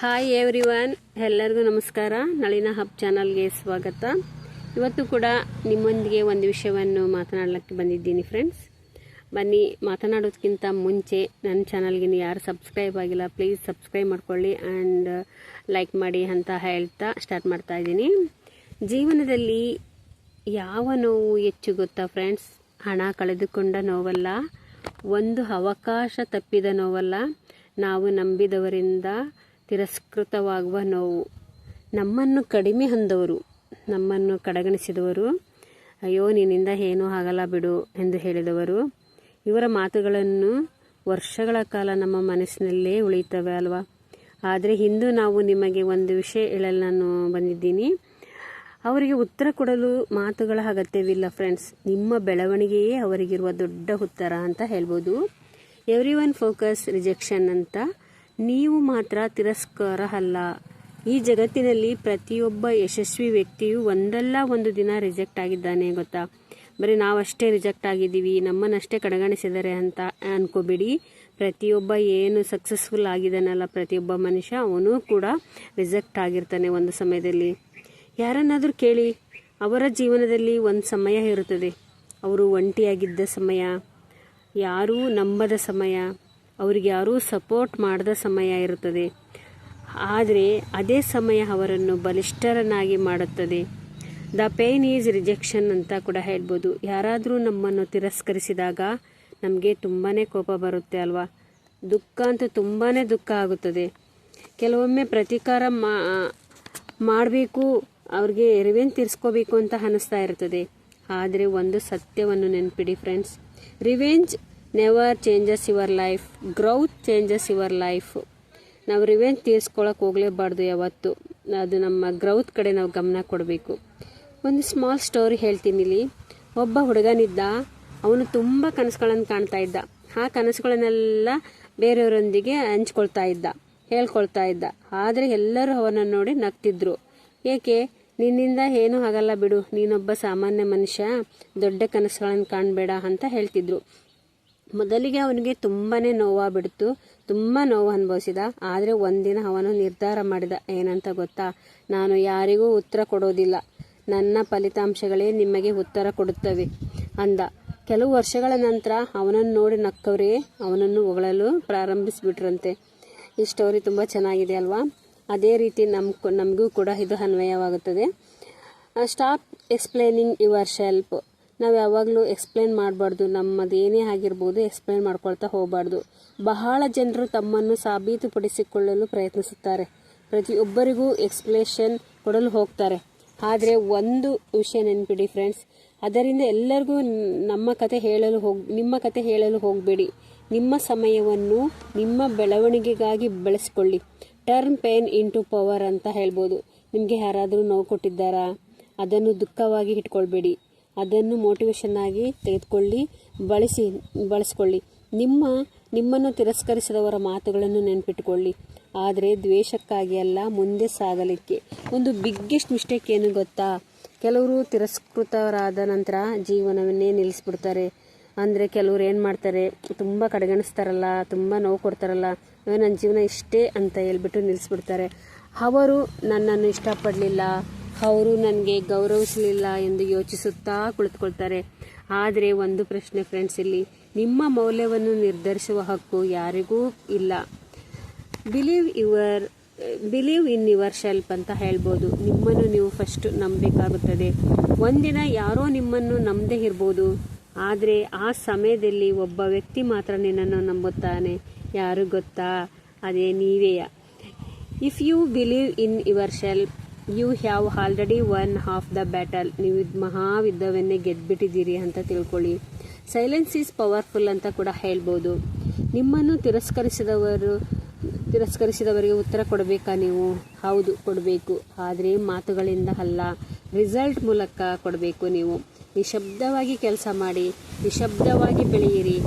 Hi everyone, ಎಲ್ಲರಿಗೂ ನಮಸ್ಕಾರ. ನಳಿನ hub ಚಾನಲ್ಗೆ ಸ್ವಾಗತ. ಇವತ್ತು ಕೂಡ ನಿಮ್ಮೊಂದಿಗೆ ಒಂದು ವಿಷಯವನ್ನು ಮಾತನಾಡಲಿಕ್ಕೆ ಬಂದಿದ್ದೀನಿ ಫ್ರೆಂಡ್ಸ್. ಬನ್ನಿ, ಮಾತನಾಡೋದಕ್ಕಿಂತ ಮುಂಚೆ ನನ್ನ ಚಾನಲ್ಗೆ ಯಾರು ಸಬ್ಸ್ಕ್ರೈಬ್ ಆಗಿಲ್ಲ ಪ್ಲೀಸ್ ಸಬ್ಸ್ಕ್ರೈಬ್ ಮಾಡ್ಕೊಳ್ಳಿ ಆ್ಯಂಡ್ ಲೈಕ್ ಮಾಡಿ ಅಂತ ಹೇಳ್ತಾ ಸ್ಟಾರ್ಟ್ ಮಾಡ್ತಾ ಇದ್ದೀನಿ. ಜೀವನದಲ್ಲಿ ಯಾವ ನೋವು ಹೆಚ್ಚು ಗೊತ್ತಾ ಫ್ರೆಂಡ್ಸ್? ಹಣ ಕಳೆದುಕೊಂಡ ನೋವಲ್ಲ, ಒಂದು ಅವಕಾಶ ತಪ್ಪಿದ ನೋವಲ್ಲ, ನಾವು ನಂಬಿದವರಿಂದ ತಿರಸ್ಕೃತವಾಗುವ ನೋವು. ನಮ್ಮನ್ನು ಕಡಿಮೆ ಅಂದವರು, ನಮ್ಮನ್ನು ಕಡೆಗಣಿಸಿದವರು, ಅಯ್ಯೋ ನಿನ್ನಿಂದ ಏನೂ ಆಗಲ್ಲ ಬಿಡು ಎಂದು ಹೇಳಿದವರು, ಇವರ ಮಾತುಗಳನ್ನು ವರ್ಷಗಳ ಕಾಲ ನಮ್ಮ ಮನಸ್ಸಿನಲ್ಲೇ ಉಳಿಯುತ್ತವೆ ಅಲ್ವಾ? ಆದರೆ ಇಂದು ನಾವು ನಿಮಗೆ ಒಂದು ವಿಷಯ ಹೇಳಲು ನಾನು ಬಂದಿದ್ದೀನಿ. ಅವರಿಗೆ ಉತ್ತರ ಕೊಡಲು ಮಾತುಗಳ ಅಗತ್ಯವಿಲ್ಲ ಫ್ರೆಂಡ್ಸ್. ನಿಮ್ಮ ಬೆಳವಣಿಗೆಯೇ ಅವರಿಗಿರುವ ದೊಡ್ಡ ಉತ್ತರ ಅಂತ ಹೇಳ್ಬೋದು. ಎವ್ರಿವನ್ ಫೋಕಸ್ ರಿಜೆಕ್ಷನ್ ಅಂತ. ನೀವು ಮಾತ್ರ ತಿರಸ್ಕಾರ ಅಲ್ಲ. ಈ ಜಗತ್ತಿನಲ್ಲಿ ಪ್ರತಿಯೊಬ್ಬ ಯಶಸ್ವಿ ವ್ಯಕ್ತಿಯು ಒಂದಲ್ಲ ಒಂದು ದಿನ ರಿಜೆಕ್ಟ್ ಆಗಿದ್ದಾನೆ ಗೊತ್ತಾ? ಬರೀ ನಾವಷ್ಟೇ ರಿಜೆಕ್ಟ್ ಆಗಿದ್ದೀವಿ, ನಮ್ಮನ್ನಷ್ಟೇ ಕಡೆಗಣಿಸಿದ್ದಾರೆ ಅಂತ ಅನ್ಕೋಬೇಡಿ. ಪ್ರತಿಯೊಬ್ಬ ಏನು ಸಕ್ಸಸ್ಫುಲ್ ಆಗಿದ್ದಾನಲ್ಲ ಪ್ರತಿಯೊಬ್ಬ ಮನುಷ್ಯ, ಅವನು ಕೂಡ ರಿಜೆಕ್ಟ್ ಆಗಿರ್ತಾನೆ ಒಂದು ಸಮಯದಲ್ಲಿ. ಯಾರನ್ನಾದರೂ ಕೇಳಿ, ಅವರ ಜೀವನದಲ್ಲಿ ಒಂದು ಸಮಯ ಇರುತ್ತದೆ, ಅವರು ಒಂಟಿಯಾಗಿದ್ದ ಸಮಯ, ಯಾರೂ ನಂಬದ ಸಮಯ, ಅವ್ರಿಗೆ ಯಾರೂ ಸಪೋರ್ಟ್ ಮಾಡದ ಸಮಯ ಇರುತ್ತದೆ. ಆದರೆ ಅದೇ ಸಮಯ ಅವರನ್ನು ಬಲಿಷ್ಠರನ್ನಾಗಿ ಮಾಡುತ್ತದೆ. ದ ಪೇನ್ ಈಸ್ ರಿಜೆಕ್ಷನ್ ಅಂತ ಕೂಡ ಹೇಳ್ಬೋದು. ಯಾರಾದರೂ ನಮ್ಮನ್ನು ತಿರಸ್ಕರಿಸಿದಾಗ ನಮಗೆ ತುಂಬಾ ಕೋಪ ಬರುತ್ತೆ ಅಲ್ವಾ? ದುಃಖ ಅಂತೂ ತುಂಬಾ ದುಃಖ ಆಗುತ್ತದೆ. ಕೆಲವೊಮ್ಮೆ ಪ್ರತೀಕಾರ ಮಾಡಬೇಕು, ಅವ್ರಿಗೆ ರಿವೆಂಜ್ ತೀರಿಸ್ಕೋಬೇಕು ಅಂತ ಅನ್ನಿಸ್ತಾ ಇರ್ತದೆ. ಆದರೆ ಒಂದು ಸತ್ಯವನ್ನು ನೆನಪಿಡಿ friends, revenge never changes your life, growth changes your life. ನಾವು ರಿವೆಂಜ್ ತೀರಿಸ್ಕೊಳಕ್ಕೆ ಹೋಗಲೇಬಾರ್ದು ಯಾವತ್ತು. ಅದು ನಮ್ಮ ಗ್ರೌತ್ ಕಡೆ ನಾವು ಗಮನ ಕೊಡಬೇಕು. ಒಂದು ಸ್ಮಾಲ್ ಸ್ಟೋರಿ ಹೇಳ್ತೀನಿ ಇಲ್ಲಿ. ಒಬ್ಬ ಹುಡುಗನಿದ್ದ, ಅವನು ತುಂಬ ಕನಸುಗಳನ್ನು ಕಾಣ್ತಾ ಇದ್ದ. ಆ ಕನಸುಗಳನ್ನೆಲ್ಲ ಬೇರೆಯವರೊಂದಿಗೆ ಹಂಚ್ಕೊಳ್ತಾ ಇದ್ದ, ಹೇಳ್ಕೊಳ್ತಾ ಇದ್ದ. ಆದರೆ ಎಲ್ಲರೂ ಅವನನ್ನು ನೋಡಿ ನಗ್ತಿದ್ರು. ಏಕೆ? ನಿನ್ನಿಂದ ಏನೂ ಆಗಲ್ಲ ಬಿಡು, ನೀನೊಬ್ಬ ಸಾಮಾನ್ಯ ಮನುಷ್ಯ, ದೊಡ್ಡ ಕನಸುಗಳನ್ನು ಕಾಣಬೇಡ ಅಂತ ಹೇಳ್ತಿದ್ರು. ಮೊದಲಿಗೆ ಅವನಿಗೆ ತುಂಬಾ ನೋವಾಗ್ಬಿಡ್ತು, ತುಂಬ ನೋವು ಅನುಭವಿಸಿದ. ಆದರೆ ಒಂದಿನ ಅವನು ನಿರ್ಧಾರ ಮಾಡಿದ. ಏನಂತ ಗೊತ್ತಾ? ನಾನು ಯಾರಿಗೂ ಉತ್ತರ ಕೊಡೋದಿಲ್ಲ, ನನ್ನ ಫಲಿತಾಂಶಗಳೇ ನಿಮಗೆ ಉತ್ತರ ಕೊಡುತ್ತವೆ ಅಂದ. ಕೆಲವು ವರ್ಷಗಳ ನಂತರ ಅವನನ್ನು ನೋಡಿ ನಕ್ಕವರೇ ಅವನನ್ನು ಹೊಗಳಲು ಪ್ರಾರಂಭಿಸಿಬಿಟ್ರಂತೆ. ಈ ಸ್ಟೋರಿ ತುಂಬ ಚೆನ್ನಾಗಿದೆ ಅಲ್ವಾ? ಅದೇ ರೀತಿ ನಮಗೂ ಕೂಡ ಇದು ಅನ್ವಯವಾಗುತ್ತದೆ. Stop explaining your self. ನಾವು ಯಾವಾಗಲೂ ಎಕ್ಸ್ಪ್ಲೇನ್ ಮಾಡಬಾರ್ದು. ನಮ್ಮದೇನೇ ಆಗಿರ್ಬೋದು ಎಕ್ಸ್ಪ್ಲೇನ್ ಮಾಡ್ಕೊಳ್ತಾ ಹೋಗಬಾರ್ದು. ಬಹಳ ಜನರು ತಮ್ಮನ್ನು ಸಾಬೀತುಪಡಿಸಿಕೊಳ್ಳಲು ಪ್ರಯತ್ನಿಸುತ್ತಾರೆ, ಪ್ರತಿಯೊಬ್ಬರಿಗೂ ಎಕ್ಸ್ಪ್ಲೇಷನ್ ಕೊಡಲು ಹೋಗ್ತಾರೆ. ಆದರೆ ಒಂದು ವಿಷಯ ನೆನಪಿಡಿ ಫ್ರೆಂಡ್ಸ್, ಅದರಿಂದ ಎಲ್ಲರಿಗೂ ನಿಮ್ಮ ಕತೆ ಹೇಳಲು ಹೋಗಬೇಡಿ. ನಿಮ್ಮ ಸಮಯವನ್ನು ನಿಮ್ಮ ಬೆಳವಣಿಗೆಗಾಗಿ ಬಳಸಿಕೊಳ್ಳಿ. ಟರ್ನ್ ಪೇನ್ ಇಂಟು ಪವರ್ ಅಂತ ಹೇಳ್ಬೋದು. ನಿಮಗೆ ಯಾರಾದರೂ ನೋವು ಕೊಟ್ಟಿದ್ದಾರಾ? ಅದನ್ನು ದುಃಖವಾಗಿ ಇಟ್ಕೊಳ್ಬೇಡಿ, ಅದನ್ನು ಮೋಟಿವೇಶನ್ ಆಗಿ ತೆಗೆದುಕೊಳ್ಳಿ, ಬಳಸ್ಕೊಳ್ಳಿ. ನಿಮ್ಮನ್ನು ತಿರಸ್ಕರಿಸಿದವರ ಮಾತುಗಳನ್ನು ನೆನಪಿಟ್ಟುಕೊಳ್ಳಿ, ಆದರೆ ದ್ವೇಷಕ್ಕಾಗಿ ಅಲ್ಲ, ಮುಂದೆ ಸಾಗಲಿಕ್ಕೆ. ಒಂದು ಬಿಗ್ಗೆಸ್ಟ್ ಮಿಸ್ಟೇಕ್ ಏನು ಗೊತ್ತಾ? ಕೆಲವರು ತಿರಸ್ಕೃತರಾದ ನಂತರ ಜೀವನವನ್ನೇ ನಿಲ್ಲಿಸ್ಬಿಡ್ತಾರೆ. ಅಂದರೆ ಕೆಲವ್ರು ಏನು ಮಾಡ್ತಾರೆ, ತುಂಬ ಕಡೆಗಣಿಸ್ತಾರಲ್ಲ, ತುಂಬ ನೋವು ಕೊಡ್ತಾರಲ್ಲ, ನನ್ನ ಜೀವನ ಇಷ್ಟೇ ಅಂತ ಹೇಳ್ಬಿಟ್ಟು ನಿಲ್ಲಿಸ್ಬಿಡ್ತಾರೆ. ಅವರು ನನ್ನನ್ನು ಇಷ್ಟಪಡಲಿಲ್ಲ, ಅವರು ನನಗೆ ಗೌರವಿಸಲಿಲ್ಲ ಎಂದು ಯೋಚಿಸುತ್ತಾ ಕುಳಿತುಕೊಳ್ತಾರೆ. ಆದರೆ ಒಂದು ಪ್ರಶ್ನೆ ಫ್ರೆಂಡ್ಸ್, ಇಲ್ಲಿ ನಿಮ್ಮ ಮೌಲ್ಯವನ್ನು ನಿರ್ಧರಿಸುವ ಹಕ್ಕು ಯಾರಿಗೂ ಇಲ್ಲ. ಬಿಲೀವ್ ಇನ್ ಯುವರ್ ಸೆಲ್ಫ್ ಅಂತ ಹೇಳ್ಬೋದು. ನಿಮ್ಮನ್ನು ನೀವು ಫಸ್ಟ್ ನಂಬಬೇಕಾಗುತ್ತದೆ. ಒಂದಿನ ಯಾರೋ ನಿಮ್ಮನ್ನು ನಂಬದೇ ಇರ್ಬೋದು, ಆದರೆ ಆ ಸಮಯದಲ್ಲಿ ಒಬ್ಬ ವ್ಯಕ್ತಿ ಮಾತ್ರ ನಿನ್ನನ್ನು ನಂಬುತ್ತಾನೆ. ಯಾರು ಗೊತ್ತಾ? ಅದೇ ನೀವೇ. If you believe in yourself you have already won half the battle. ನೀವು ಮಹಾಯುದ್ಧವನ್ನೇ ಗೆದ್ಬಿಟ್ಟಿದ್ದೀರಿ ಅಂತ ತಿಳ್ಕೊಳ್ಳಿ. ಸೈಲೆನ್ಸ್ ಈಸ್ ಪವರ್ಫುಲ್ ಅಂತ ಕೂಡ ಹೇಳ್ಬೋದು. ನಿಮ್ಮನ್ನು ತಿರಸ್ಕರಿಸಿದವರಿಗೆ ಉತ್ತರ ಕೊಡಬೇಕಾ ನೀವು? ಹೌದು, ಕೊಡಬೇಕು. ಆದರೆ ಮಾತುಗಳಿಂದ ಅಲ್ಲ, ರಿಸಲ್ಟ್ ಮೂಲಕ ಕೊಡಬೇಕು. ನೀವು ನಿಶಬ್ದವಾಗಿ ಕೆಲಸ ಮಾಡಿ, ನಿಶಬ್ದವಾಗಿ ಬೆಳೆಯಿರಿ.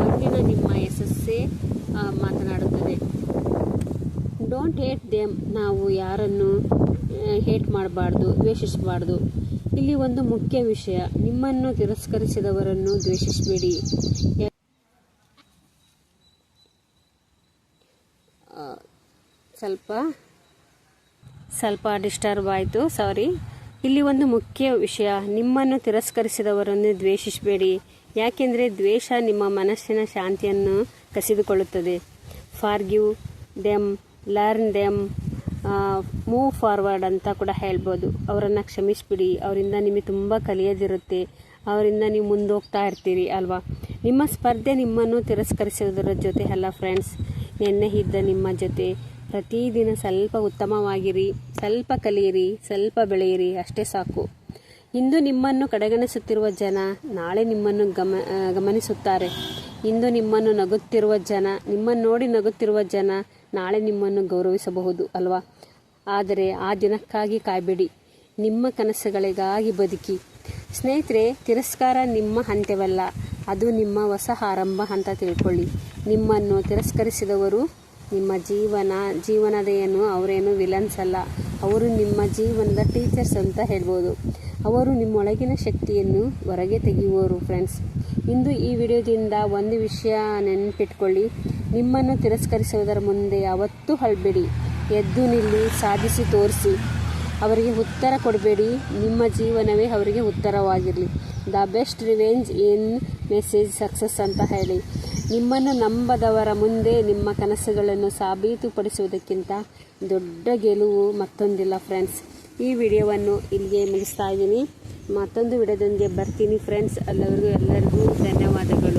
ಒಂದಿನ ನಿಮ್ಮ ಯಶಸ್ಸೇ ಮಾತನಾಡುತ್ತದೆ. Don't hate them. ನಾವು ಯಾರನ್ನು ಹೇಟ್ ಮಾಡಬಾರ್ದು, ದ್ವೇಷಿಸಬಾರ್ದು. ಇಲ್ಲಿ ಒಂದು ಮುಖ್ಯ ವಿಷಯ, ನಿಮ್ಮನ್ನು ತಿರಸ್ಕರಿಸಿದವರನ್ನು ದ್ವೇಷಿಸಬೇಡಿ. ಸ್ವಲ್ಪ ಡಿಸ್ಟರ್ಬ್ ಆಯಿತು, ಸಾರಿ. ಇಲ್ಲಿ ಒಂದು ಮುಖ್ಯ ವಿಷಯ, ನಿಮ್ಮನ್ನು ತಿರಸ್ಕರಿಸಿದವರನ್ನು ದ್ವೇಷಿಸಬೇಡಿ. ಯಾಕೆಂದರೆ ದ್ವೇಷ ನಿಮ್ಮ ಮನಸ್ಸಿನ ಶಾಂತಿಯನ್ನು ಕಸಿದುಕೊಳ್ಳುತ್ತದೆ. Forgive them, learn them, move forward ಅಂತ ಕೂಡ ಹೇಳ್ಬೋದು. ಅವರನ್ನು ಕ್ಷಮಿಸಿಬಿಡಿ. ಅವರಿಂದ ನಿಮಗೆ ತುಂಬ ಕಲಿಯೋದಿರುತ್ತೆ. ಅವರಿಂದ ನೀವು ಮುಂದೋಗ್ತಾ ಇರ್ತೀರಿ ಅಲ್ವಾ. ನಿಮ್ಮ ಸ್ಪರ್ಧೆ ನಿಮ್ಮನ್ನು ತಿರಸ್ಕರಿಸುವುದರ ಜೊತೆ ಅಲ್ಲ ಫ್ರೆಂಡ್ಸ್, ನೆನ್ನೆ ಇದ್ದ ನಿಮ್ಮ ಜೊತೆ. ಪ್ರತಿದಿನ ಸ್ವಲ್ಪ ಉತ್ತಮವಾಗಿರಿ, ಸ್ವಲ್ಪ ಕಲಿಯಿರಿ, ಸ್ವಲ್ಪ ಬೆಳೆಯಿರಿ, ಅಷ್ಟೇ ಸಾಕು. ಇಂದು ನಿಮ್ಮನ್ನು ಕಡೆಗಣಿಸುತ್ತಿರುವ ಜನ ನಾಳೆ ನಿಮ್ಮನ್ನು ಗಮನಿಸುತ್ತಾರೆ. ಇಂದು ನಿಮ್ಮನ್ನು ನಗುತ್ತಿರುವ ಜನ, ನಿಮ್ಮನ್ನು ನೋಡಿ ನಗುತ್ತಿರುವ ಜನ ನಾಳೆ ನಿಮ್ಮನ್ನು ಗೌರವಿಸಬಹುದು ಅಲ್ವಾ. ಆದರೆ ಆ ದಿನಕ್ಕಾಗಿ ಕಾಯಬೇಡಿ, ನಿಮ್ಮ ಕನಸುಗಳಿಗಾಗಿ ಬದುಕಿ. ಸ್ನೇಹಿತರೆ, ತಿರಸ್ಕಾರ ನಿಮ್ಮ ಅಂತ್ಯವಲ್ಲ, ಅದು ನಿಮ್ಮ ಹೊಸ ಆರಂಭ ಅಂತ ತಿಳ್ಕೊಳ್ಳಿ. ನಿಮ್ಮನ್ನು ತಿರಸ್ಕರಿಸಿದವರು ನಿಮ್ಮ ಜೀವನದೇನು ಅವರೇನು ವಿಲನ್ಸ್ ಅಲ್ಲ. ಅವರು ನಿಮ್ಮ ಜೀವನದ ಟೀಚರ್ಸ್ ಅಂತ ಹೇಳ್ಬೋದು. ಅವರು ನಿಮ್ಮೊಳಗಿನ ಶಕ್ತಿಯನ್ನು ಹೊರಗೆ ತೆಗೆಯುವವರು ಫ್ರೆಂಡ್ಸ್. ಇಂದು ಈ ವಿಡಿಯೋದಿಂದ ಒಂದು ವಿಷಯ ನೆನಪಿಟ್ಕೊಳ್ಳಿ, ನಿಮ್ಮನ್ನು ತಿರಸ್ಕರಿಸುವುದರ ಮುಂದೆ ಯಾವತ್ತೂ ಅಳಬೇಡಿ. ಎದ್ದು ನಿಲ್ಲಿ, ಸಾಧಿಸಿ ತೋರಿಸಿ. ಅವರಿಗೆ ಉತ್ತರ ಕೊಡಬೇಡಿ, ನಿಮ್ಮ ಜೀವನವೇ ಅವರಿಗೆ ಉತ್ತರವಾಗಿರಲಿ. The best revenge in message success ಅಂತ ಹೇಳಿ. ನಿಮ್ಮನ್ನು ನಂಬದವರ ಮುಂದೆ ನಿಮ್ಮ ಕನಸುಗಳನ್ನು ಸಾಬೀತುಪಡಿಸುವುದಕ್ಕಿಂತ ದೊಡ್ಡ ಗೆಲುವು ಮತ್ತೊಂದಿಲ್ಲ ಫ್ರೆಂಡ್ಸ್. ಈ ವಿಡಿಯೋವನ್ನು ಇಲ್ಲಿಗೆ ಮುಗಿಸ್ತಾ ಇದ್ದೀನಿ. ಮತ್ತೊಂದು ವಿಡಿಯೋದೊಂದಿಗೆ ಬರ್ತೀನಿ ಫ್ರೆಂಡ್ಸ್. ಎಲ್ಲರಿಗೂ ಧನ್ಯವಾದಗಳು.